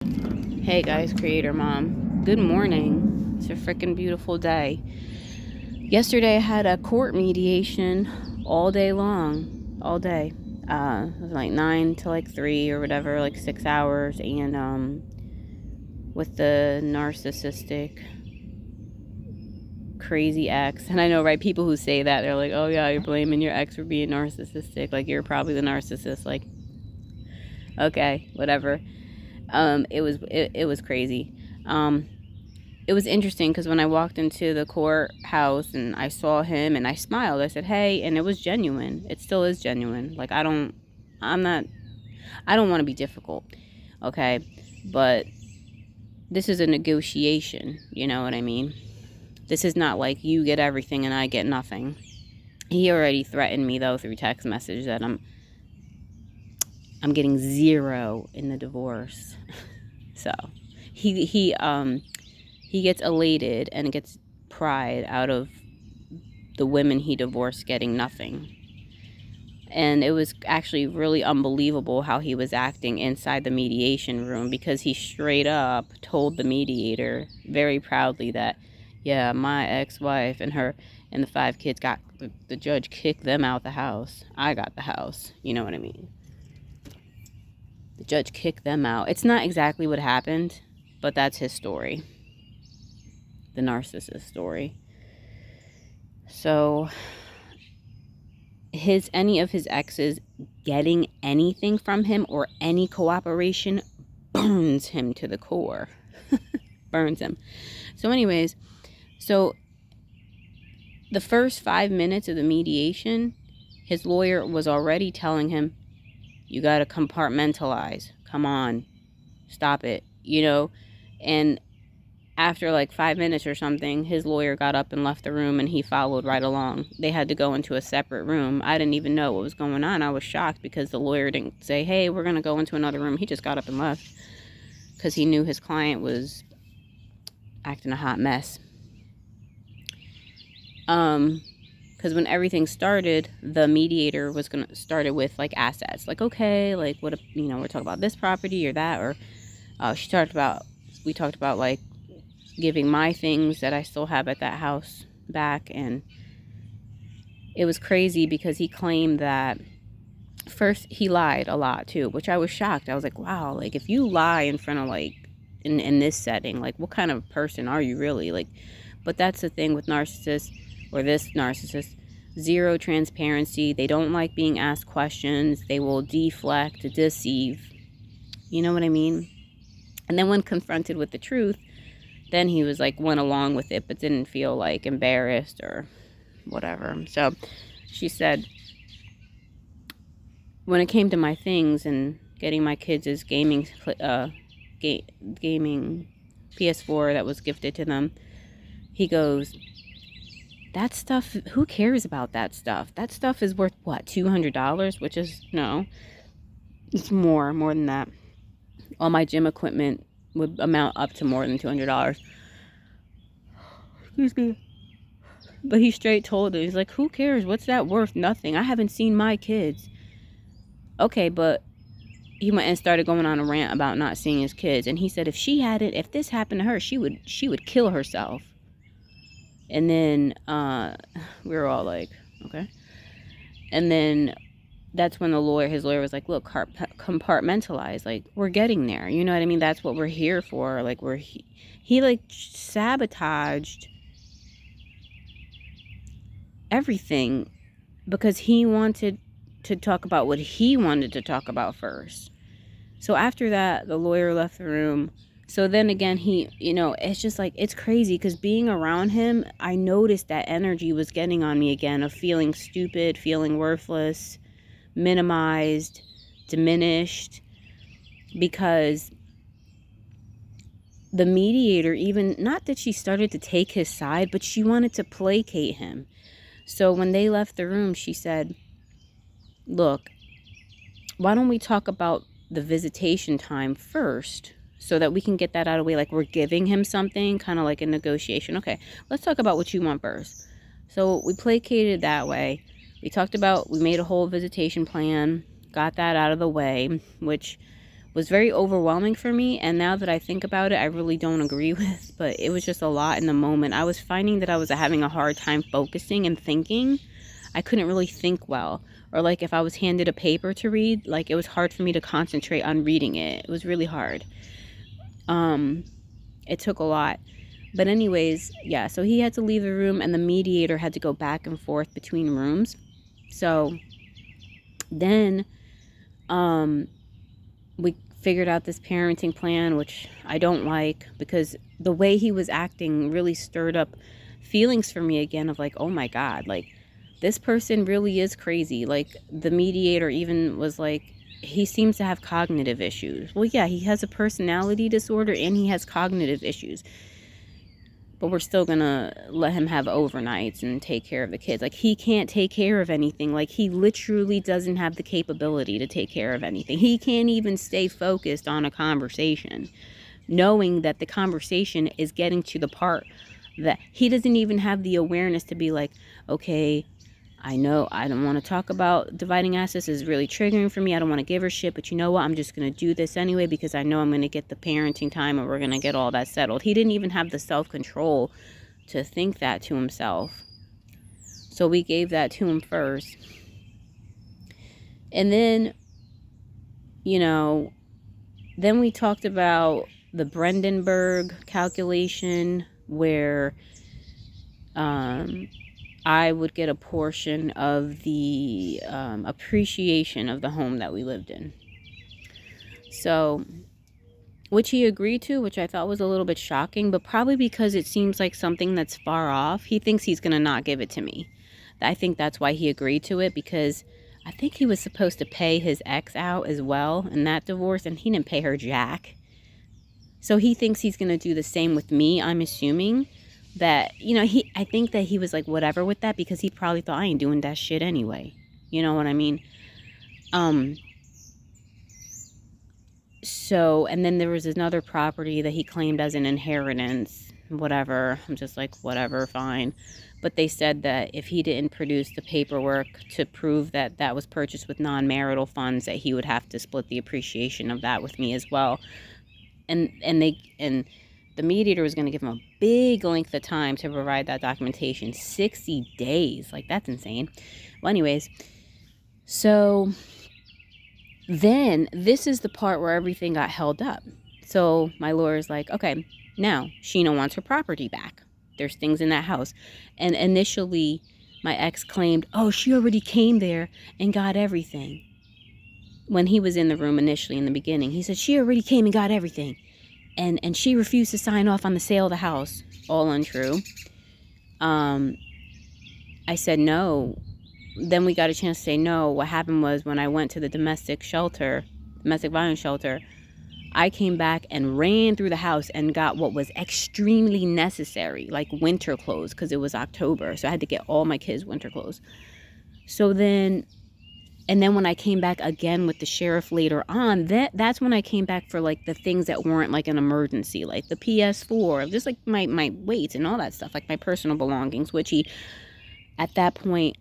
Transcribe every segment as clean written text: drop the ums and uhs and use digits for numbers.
Hey guys, creator mom. Good morning. It's a freaking beautiful day. Yesterday I had a court mediation all day long. All day. It was like 9 to like 3 or whatever, like 6 hours, and with the narcissistic crazy ex. And I know, right, people who say that, they're like, oh yeah, you're blaming your ex for being narcissistic, like you're probably the narcissist. Like, okay, whatever. It was crazy. It was interesting because when I walked into the courthouse and I saw him and I smiled, I said, hey, and it was genuine. It still is genuine. Like, I'm not, I don't want to be difficult, okay? But this is a negotiation, you know what I mean? This is not like you get everything and I get nothing. He already threatened me, though, through text message that I'm getting 0 in the divorce. So, he gets elated and gets pride out of the women he divorced getting nothing. And it was actually really unbelievable how he was acting inside the mediation room, because he straight up told the mediator very proudly that, yeah, my ex-wife and her and the 5 kids got, the judge kicked them out the house. I got the house. You know what I mean? The judge kicked them out. It's not exactly what happened, but that's his story. The narcissist story. So any of his exes getting anything from him or any cooperation burns him to the core. Burns him. So anyways, so the first 5 minutes of the mediation, his lawyer was already telling him, you got to compartmentalize. Come on, stop it, you know. And after like 5 minutes or something, his lawyer got up and left the room, and he followed right along. They had to go into a separate room. I didn't even know what was going on. I was shocked because the lawyer didn't say, hey, we're going to go into another room. He just got up and left because he knew his client was acting a hot mess. Because when everything started, the mediator was going to start it with like assets. Like, okay, like what, you know, we're talking about this property or that, or we talked about like giving my things that I still have at that house back. And it was crazy because he claimed that first he lied a lot too, which I was shocked. I was like, wow, like if you lie in front of like in this setting, like what kind of person are you really? Like, but that's the thing with narcissists, or this narcissist, 0 transparency. They don't like being asked questions. They will deflect, deceive. You know what I mean? And then when confronted with the truth, then he was like, went along with it, but didn't feel like embarrassed or whatever. So she said, when it came to my things and getting my kids' gaming PS4 that was gifted to them, he goes, that stuff, who cares about that stuff? That stuff is worth what, $200? Which is, no, it's more than that. All my gym equipment would amount up to more than $200. Excuse me. But he straight told her, he's like, who cares? What's that worth? Nothing. I haven't seen my kids. Okay, but he went and started going on a rant about not seeing his kids. And he said if this happened to her, she would kill herself. And then we were all like, okay. And then that's when his lawyer was like, look, compartmentalize. Like, we're getting there. You know what I mean? That's what we're here for. Like, he like sabotaged everything because he wanted to talk about what he wanted to talk about first. So after that, the lawyer left the room. So then again, he, you know, it's just like, it's crazy because being around him, I noticed that energy was getting on me again of feeling stupid, feeling worthless, minimized, diminished, because the mediator, even, not that she started to take his side, but she wanted to placate him. So when they left the room, she said, look, why don't we talk about the visitation time first so that we can get that out of the way? Like, we're giving him something, kind of like a negotiation. Okay, let's talk about what you want first. So we placated that way. We made a whole visitation plan, got that out of the way, which was very overwhelming for me. And now that I think about it, I really don't agree with, but it was just a lot in the moment. I was finding that I was having a hard time focusing and thinking. I couldn't really think well. Or like if I was handed a paper to read, like it was hard for me to concentrate on reading it. It was really hard. It took a lot. But anyways, yeah, so he had to leave the room and the mediator had to go back and forth between rooms. So then we figured out this parenting plan, which I don't like, because the way he was acting really stirred up feelings for me again of like, oh my God, like this person really is crazy. Like the mediator even was like, he seems to have cognitive issues. Well, yeah, he has a personality disorder and he has cognitive issues. But we're still gonna let him have overnights and take care of the kids. Like, he can't take care of anything. Like, he literally doesn't have the capability to take care of anything. He can't even stay focused on a conversation, knowing that the conversation is getting to the part that he doesn't even have the awareness to be like, okay, I know I don't want to talk about dividing assets. This is really triggering for me. I don't want to give her shit, but you know what? I'm just going to do this anyway because I know I'm going to get the parenting time and we're going to get all that settled. He didn't even have the self-control to think that to himself. So we gave that to him first. And then, you know, then we talked about the Brandenburg calculation where I would get a portion of the appreciation of the home that we lived in. So, which he agreed to, which I thought was a little bit shocking, but probably because it seems like something that's far off. He thinks he's going to not give it to me. I think that's why he agreed to it, because I think he was supposed to pay his ex out as well in that divorce, and he didn't pay her jack. So he thinks he's going to do the same with me, I'm assuming. That, you know, I think that he was like whatever with that because he probably thought I ain't doing that shit anyway. You know what I mean? So, and then there was another property that he claimed as an inheritance, whatever. I'm just like, whatever, fine. But they said that if he didn't produce the paperwork to prove that that was purchased with non-marital funds, that he would have to split the appreciation of that with me as well. And the mediator was going to give him a big length of time to provide that documentation. 60 days. Like, that's insane. Well, anyways, so then this is the part where everything got held up. So my lawyer's like, okay, now Sheena wants her property back. There's things in that house. And initially, my ex claimed, oh, she already came there and got everything. When he was in the room initially in the beginning, he said, she already came and got everything. And she refused to sign off on the sale of the house. All untrue. I said no. Then we got a chance to say no. What happened was when I went to the domestic violence shelter, I came back and ran through the house and got what was extremely necessary, like winter clothes, because it was October. So I had to get all my kids winter clothes. So then... And then when I came back again with the sheriff later on, that's when I came back for like the things that weren't like an emergency, like the PS4, just like my weights and all that stuff, like my personal belongings, which he, at that point,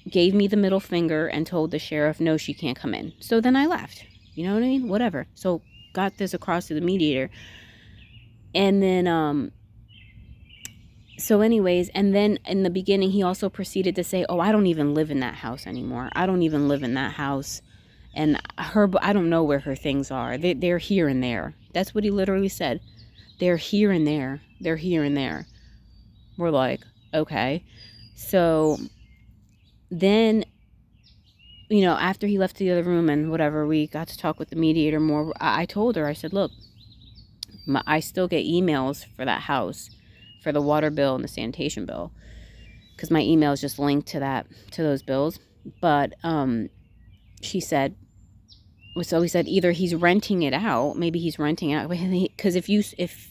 gave me the middle finger and told the sheriff, no, she can't come in. So then I left. You know what I mean? Whatever. So got this across to the mediator. And then, so anyways, and then in the beginning, he also proceeded to say, oh, I don't even live in that house anymore. I don't even live in that house. And I don't know where her things are. They're here and there. That's what he literally said. They're here and there. They're here and there. We're like, okay. So then, you know, after he left the other room and whatever, we got to talk with the mediator more. I told her, I said, look, I still get emails for that house, for the water bill and the sanitation bill, because my email is just linked to those bills. But she said, so we said either he's renting it out, maybe he's renting out, because if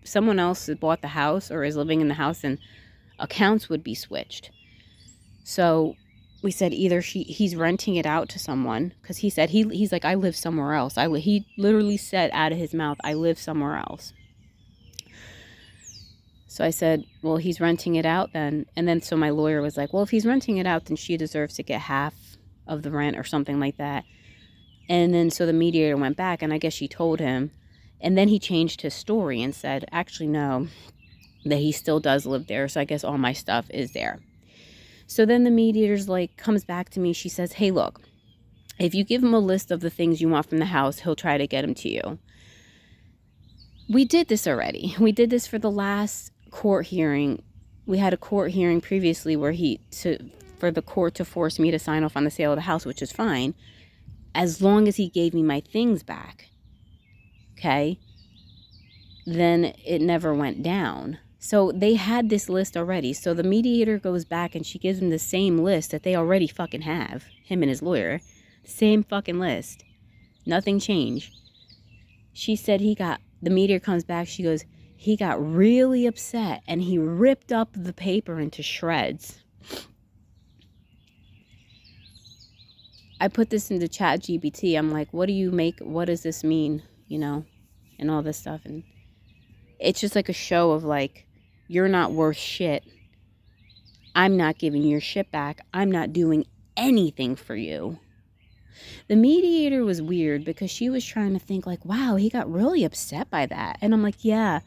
someone else has bought the house or is living in the house, then accounts would be switched. So we said either he's renting it out to someone, because he said he's like, I live somewhere else. He literally said out of his mouth, I live somewhere else. So I said, well, he's renting it out then. And then so my lawyer was like, well, if he's renting it out, then she deserves to get half of the rent or something like that. And then so the mediator went back, and I guess she told him. And then he changed his story and said, actually, no, that he still does live there. So I guess all my stuff is there. So then the mediator's like, comes back to me. She says, hey, look, if you give him a list of the things you want from the house, he'll try to get them to you. We did this already. We did this for the last court hearing. We had a court hearing previously where for the court to force me to sign off on the sale of the house, which is fine, as long as he gave me my things back. Okay? Then it never went down. So they had this list already. So the mediator goes back and she gives him the same list that they already fucking have, him and his lawyer. Same fucking list. Nothing changed. She said the mediator comes back, she goes, he got really upset and he ripped up the paper into shreds. I put this into ChatGPT. I'm like, what does this mean? And all this stuff. And it's just like a show of like, you're not worth shit. I'm not giving your shit back. I'm not doing anything for you. The mediator was weird because she was trying to think like, wow, he got really upset by that. And I'm like, yeah,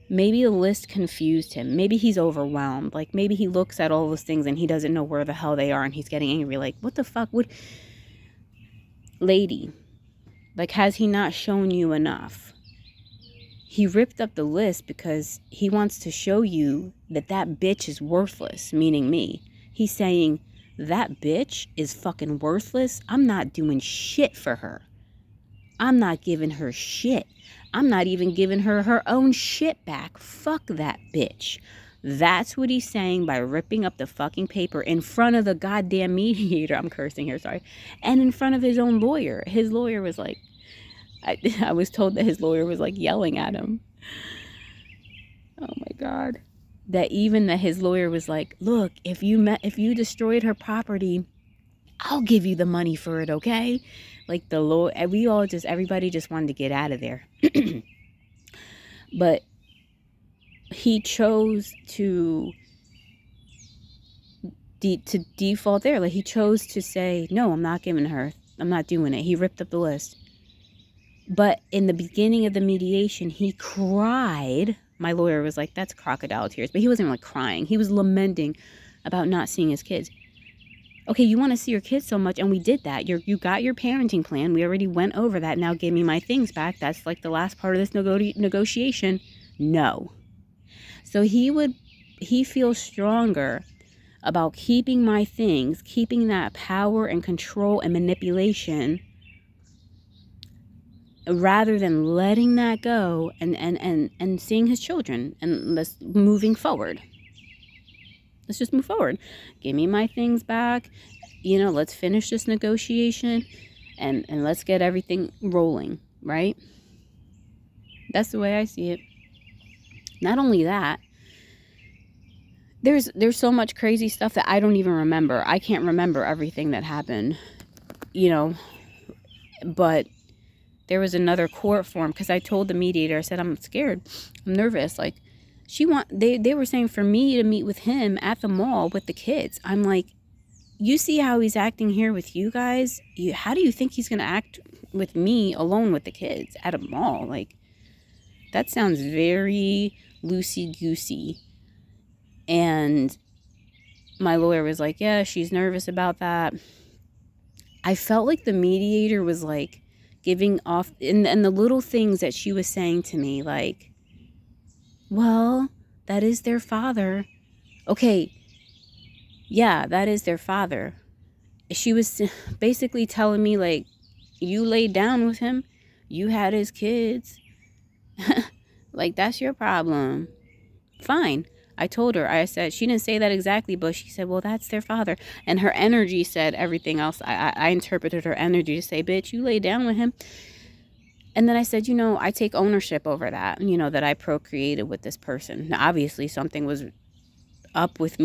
maybe the list confused him. Maybe he's overwhelmed. Like maybe he looks at all those things and he doesn't know where the hell they are and he's getting angry. Like, what the fuck lady, like, has he not shown you enough? He ripped up the list because he wants to show you that bitch is worthless, meaning me. He's saying, that bitch is fucking worthless. I'm not doing shit for her. I'm not giving her shit. I'm not even giving her her own shit back. Fuck that bitch. That's what he's saying by ripping up the fucking paper in front of the goddamn mediator. I'm cursing here, sorry. And in front of his own lawyer. His lawyer was like, I was told that his lawyer was like yelling at him. Oh my God. That his lawyer was like, look, if you destroyed her property, I'll give you the money for it, okay? Like everybody just wanted to get out of there. But he chose to default there. Like he chose to say, no, I'm not giving her. I'm not doing it. He ripped up the list. But in the beginning of the mediation, he cried. My lawyer was like, that's crocodile tears. But he wasn't like crying. He was lamenting about not seeing his kids. Okay, you want to see your kids so much, and we did that. You got your parenting plan. We already went over that. Now give me my things back. That's like the last part of this negotiation. No. So he feels stronger about keeping my things, keeping that power and control and manipulation, rather than letting that go and seeing his children and moving forward. Let's just move forward. Give me my things back. Let's finish this negotiation and let's get everything rolling, right? That's the way I see it. Not only that, there's so much crazy stuff that I don't even remember. I can't remember everything that happened, but there was another court form because I told the mediator, I said, I'm scared. I'm nervous. Like they were saying for me to meet with him at the mall with the kids. I'm like, you see how he's acting here with you guys? How do you think he's going to act with me alone with the kids at a mall? Like, that sounds very loosey-goosey. And my lawyer was like, yeah, she's nervous about that. I felt like the mediator was like giving off, and the little things that she was saying to me, like, well, that is their father. Okay, yeah, that is their father. She was basically telling me, like, you laid down with him, you had his kids. Like, that's your problem. Fine. I told her, I said, she didn't say that exactly, but she said, well, that's their father. And her energy said everything else. I interpreted her energy to say, bitch, you laid down with him. And then I said, I take ownership over that, that I procreated with this person. Now, obviously, something was up with me.